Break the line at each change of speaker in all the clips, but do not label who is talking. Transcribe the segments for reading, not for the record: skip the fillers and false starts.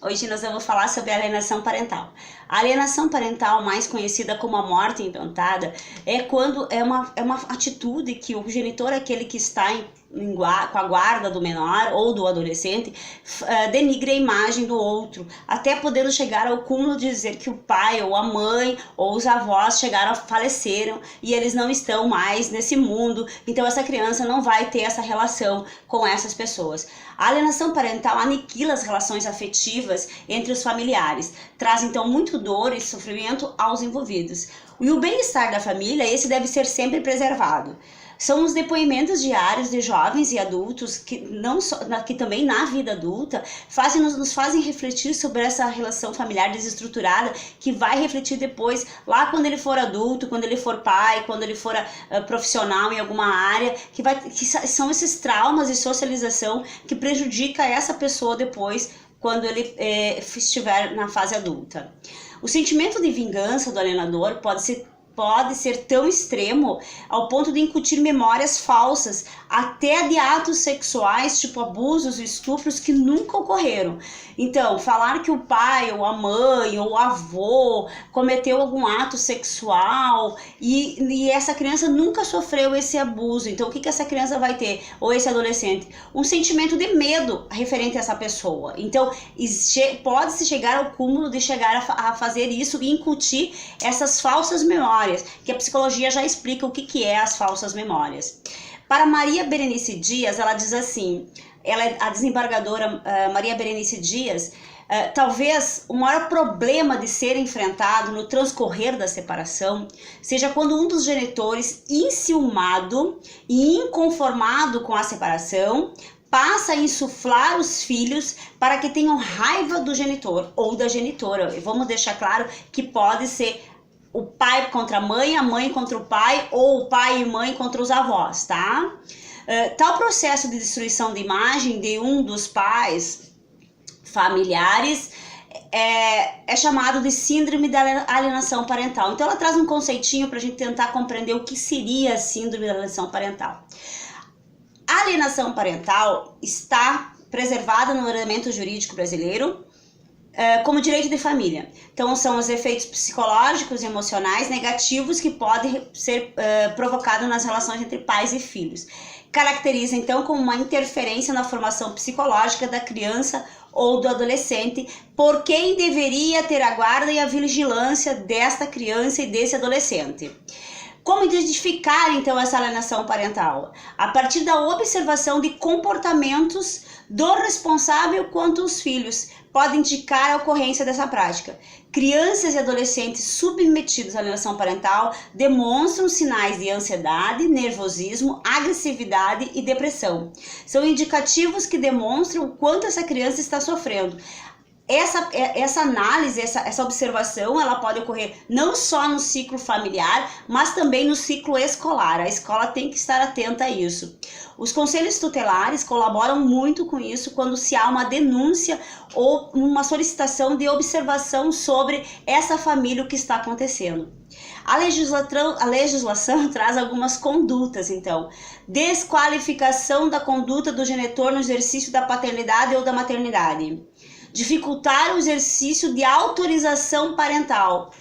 Hoje nós vamos falar sobre a alienação parental. A alienação parental, mais conhecida como a morte inventada, é quando é uma atitude que o genitor, aquele que está com a guarda do menor ou do adolescente, denigre a imagem do outro, até podendo chegar ao cúmulo de dizer que o pai ou a mãe ou os avós faleceram e eles não estão mais nesse mundo, então essa criança não vai ter essa relação com essas pessoas. A alienação parental aniquila as relações afetivas entre os familiares, traz então muito dor e sofrimento aos envolvidos. E o bem-estar da família, esse deve ser sempre preservado. São os depoimentos diários de jovens e adultos que também na vida adulta nos fazem refletir sobre essa relação familiar desestruturada, que vai refletir depois lá quando ele for adulto, quando ele for pai, quando ele for profissional em alguma área, que são esses traumas de socialização que prejudica essa pessoa depois quando ele estiver na fase adulta. O sentimento de vingança do alienador pode ser tão extremo ao ponto de incutir memórias falsas, até de atos sexuais, tipo abusos e estupros que nunca ocorreram. Então, falar que o pai, ou a mãe, ou o avô cometeu algum ato sexual e essa criança nunca sofreu esse abuso. Então, o que essa criança vai ter, ou esse adolescente? Um sentimento de medo referente a essa pessoa. Então, pode-se chegar ao cúmulo de chegar a fazer isso e incutir essas falsas memórias, que a psicologia já explica o que é as falsas memórias. Para Maria Berenice Dias, ela diz assim, ela é a desembargadora Maria Berenice Dias, talvez o maior problema de ser enfrentado no transcorrer da separação seja quando um dos genitores, enciumado e inconformado com a separação, passa a insuflar os filhos para que tenham raiva do genitor ou da genitora. Vamos deixar claro que pode ser o pai contra a mãe contra o pai, ou o pai e mãe contra os avós, tá? Tal processo de destruição de imagem de um dos pais familiares é chamado de síndrome da alienação parental. Então ela traz um conceitinho para a gente tentar compreender o que seria a síndrome da alienação parental. A alienação parental está preservada no ordenamento jurídico brasileiro como direito de família. Então são os efeitos psicológicos e emocionais negativos que podem ser provocados nas relações entre pais e filhos. Caracteriza então como uma interferência na formação psicológica da criança ou do adolescente, por quem deveria ter a guarda e a vigilância desta criança e desse adolescente. Como identificar então essa alienação parental? A partir da observação de comportamentos do responsável quanto os filhos pode indicar a ocorrência dessa prática. Crianças e adolescentes submetidos à alienação parental demonstram sinais de ansiedade, nervosismo, agressividade e depressão. São indicativos que demonstram o quanto essa criança está sofrendo. Essa análise, essa observação, ela pode ocorrer não só no ciclo familiar, mas também no ciclo escolar. A escola tem que estar atenta a isso. Os conselhos tutelares colaboram muito com isso quando se há uma denúncia ou uma solicitação de observação sobre essa família, o que está acontecendo. A legislação traz algumas condutas, então. Desqualificação da conduta do genitor no exercício da paternidade ou da maternidade. Dificultar o exercício de autorização parental,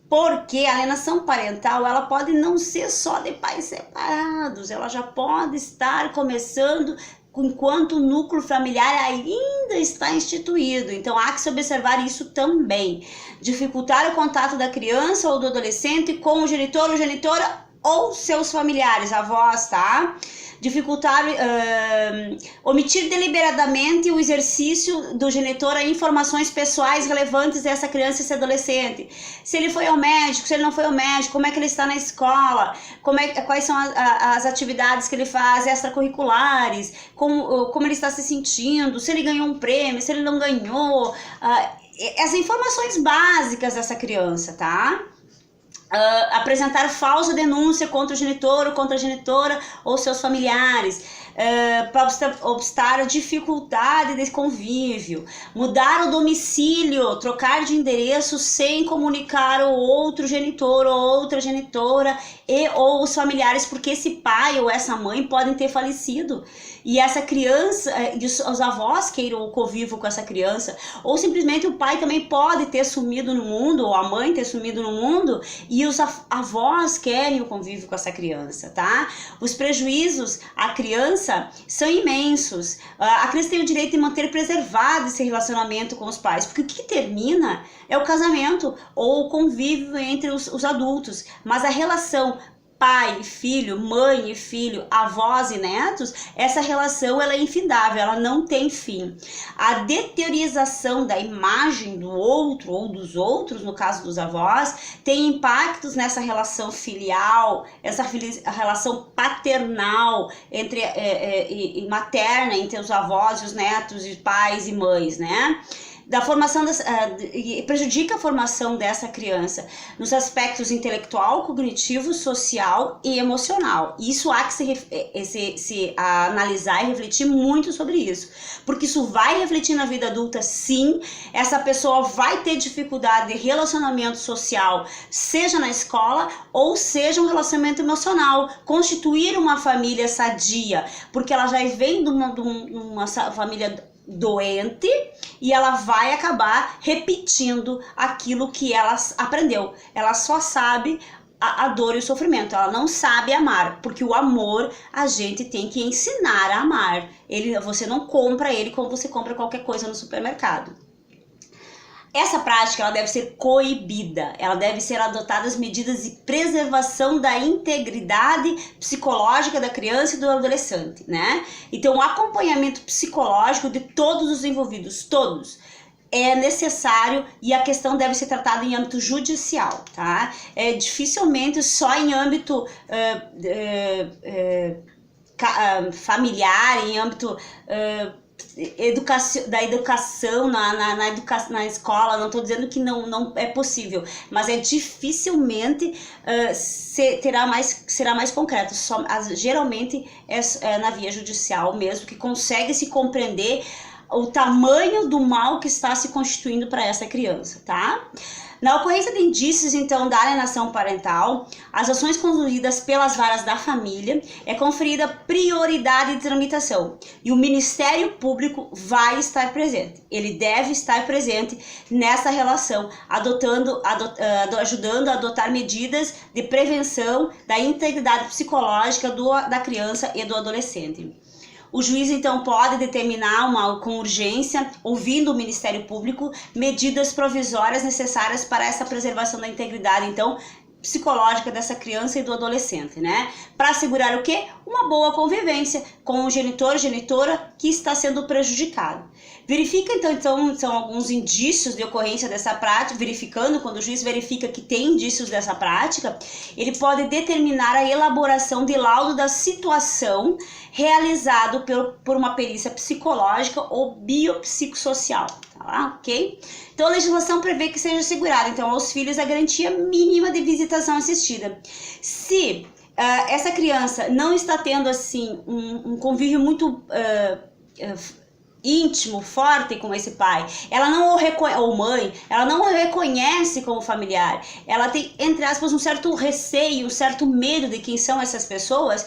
porque a alienação parental ela pode não ser só de pais separados, ela já pode estar começando enquanto o núcleo familiar ainda está instituído, então há que se observar isso também. Dificultar o contato da criança ou do adolescente com o genitor ou genitora ou seus familiares, avós, tá? Dificultar, omitir deliberadamente o exercício do genitor a informações pessoais relevantes dessa criança e desse adolescente. Se ele foi ao médico, se ele não foi ao médico, como é que ele está na escola, quais são as atividades que ele faz extracurriculares, como ele está se sentindo, se ele ganhou um prêmio, se ele não ganhou, as informações básicas dessa criança, tá? Apresentar falsa denúncia contra o genitor ou contra a genitora ou seus familiares, para obstar a dificuldade desse convívio, mudar o domicílio, trocar de endereço sem comunicar o outro genitor ou outra genitora e ou os familiares, porque esse pai ou essa mãe podem ter falecido e essa criança, os avós queiram o convívio com essa criança, ou simplesmente o pai também pode ter sumido no mundo, ou a mãe ter sumido no mundo, e os avós querem o convívio com essa criança, tá? Os prejuízos à criança são imensos. A criança tem o direito de manter preservado esse relacionamento com os pais, porque o que termina é o casamento ou o convívio entre os adultos, mas a relação pai e filho, mãe e filho, avós e netos, essa relação ela é infindável, ela não tem fim. A deteriorização da imagem do outro ou dos outros, no caso dos avós, tem impactos nessa relação filial, essa relação paternal e materna entre os avós e os netos, e pais e mães, né? Da formação prejudica a formação dessa criança nos aspectos intelectual, cognitivo, social e emocional. Isso há que se analisar e refletir muito sobre isso, porque isso vai refletir na vida adulta, sim. Essa pessoa vai ter dificuldade de relacionamento social, seja na escola ou seja um relacionamento emocional, constituir uma família sadia, porque ela já vem de uma família doente e ela vai acabar repetindo aquilo que ela aprendeu. Ela só sabe a dor e o sofrimento, ela não sabe amar, porque o amor a gente tem que ensinar a amar. Você não compra ele como você compra qualquer coisa no supermercado. Essa prática ela deve ser coibida, ela deve ser adotadas medidas de preservação da integridade psicológica da criança e do adolescente, né? Então, o acompanhamento psicológico de todos os envolvidos, todos, é necessário e a questão deve ser tratada em âmbito judicial, tá? Dificilmente só em âmbito familiar, em âmbito da educação na escola. Não estou dizendo que não é possível, mas dificilmente será mais concreto. Geralmente é na via judicial mesmo que consegue se compreender o tamanho do mal que está se constituindo para essa criança, tá? Na ocorrência de indícios, então, da alienação parental, as ações conduzidas pelas varas da família é conferida prioridade de tramitação e o Ministério Público vai estar presente. Ele deve estar presente nessa relação, ajudando a adotar medidas de prevenção da integridade psicológica da criança e do adolescente. O juiz, então, pode determinar com urgência, ouvindo o Ministério Público, medidas provisórias necessárias para essa preservação da integridade, então, psicológica dessa criança e do adolescente, né? Para assegurar o quê? Uma boa convivência com o genitor, genitora que está sendo prejudicado. Verifica, então, são alguns indícios de ocorrência dessa prática. Verificando, quando o juiz verifica que tem indícios dessa prática, ele pode determinar a elaboração de laudo da situação realizado por uma perícia psicológica ou biopsicossocial, tá? Ok? Então, a legislação prevê que seja assegurada, então, aos filhos a garantia mínima de visitação assistida. Se essa criança não está tendo, assim, um convívio muito íntimo, forte com esse pai, ela não o reconhece, ou mãe, ela não o reconhece como familiar, ela tem, entre aspas, um certo receio, um certo medo de quem são essas pessoas,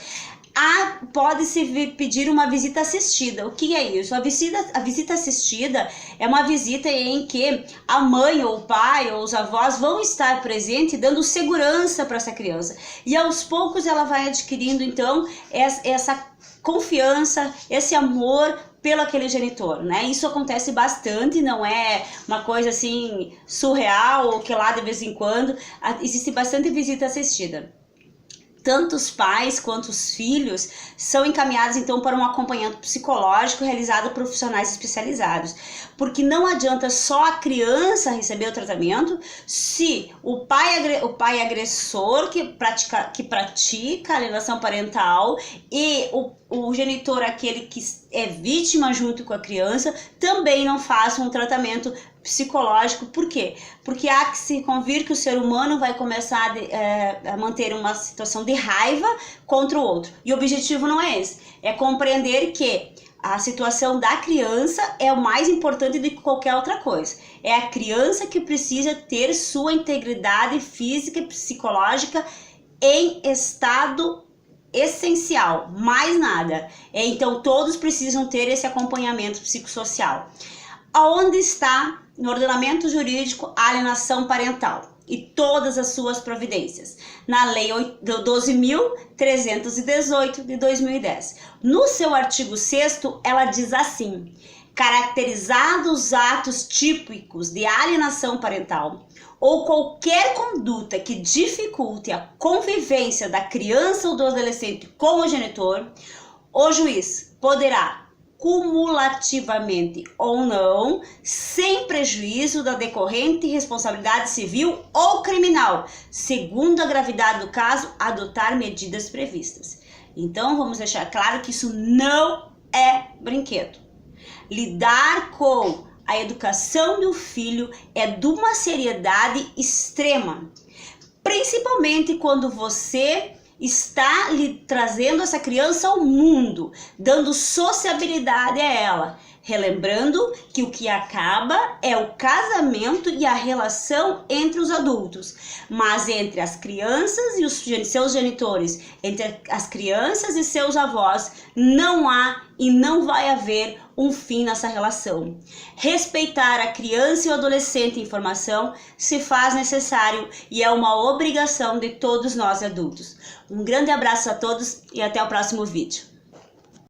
pode-se pedir uma visita assistida. O que é isso? A visita assistida é uma visita em que a mãe ou o pai ou os avós vão estar presentes dando segurança para essa criança. E aos poucos ela vai adquirindo então essa confiança, esse amor pelo aquele genitor, né? Isso acontece bastante, não é uma coisa assim surreal ou que lá de vez em quando existe bastante visita assistida. Tanto os pais quanto os filhos são encaminhados então para um acompanhamento psicológico realizado por profissionais especializados, porque não adianta só a criança receber o tratamento se o pai agressor que pratica alienação parental e o genitor, aquele que é vítima junto com a criança, também não faça um tratamento psicológico. Por quê? Porque há que se convir que o ser humano vai começar a manter uma situação de raiva contra o outro. E o objetivo não é esse, é compreender que a situação da criança é o mais importante do que qualquer outra coisa. É a criança que precisa ter sua integridade física e psicológica em estado essencial, mais nada. Então todos precisam ter esse acompanhamento psicossocial. Aonde está no ordenamento jurídico a alienação parental e todas as suas providências? Na Lei 12.318 de 2010. No seu artigo 6º, ela diz assim: caracterizados os atos típicos de alienação parental ou qualquer conduta que dificulte a convivência da criança ou do adolescente com o genitor, o juiz poderá, cumulativamente ou não, sem prejuízo da decorrente responsabilidade civil ou criminal, segundo a gravidade do caso, adotar medidas previstas. Então, vamos deixar claro que isso não é brinquedo. Lidar com a educação do filho é de uma seriedade extrema, principalmente quando você está lhe trazendo essa criança ao mundo, dando sociabilidade a ela, relembrando que o que acaba é o casamento e a relação entre os adultos, mas entre as crianças e os seus genitores, entre as crianças e seus avós, não há e não vai haver um fim nessa relação. Respeitar a criança e o adolescente em formação se faz necessário e é uma obrigação de todos nós adultos. Um grande abraço a todos e até o próximo vídeo.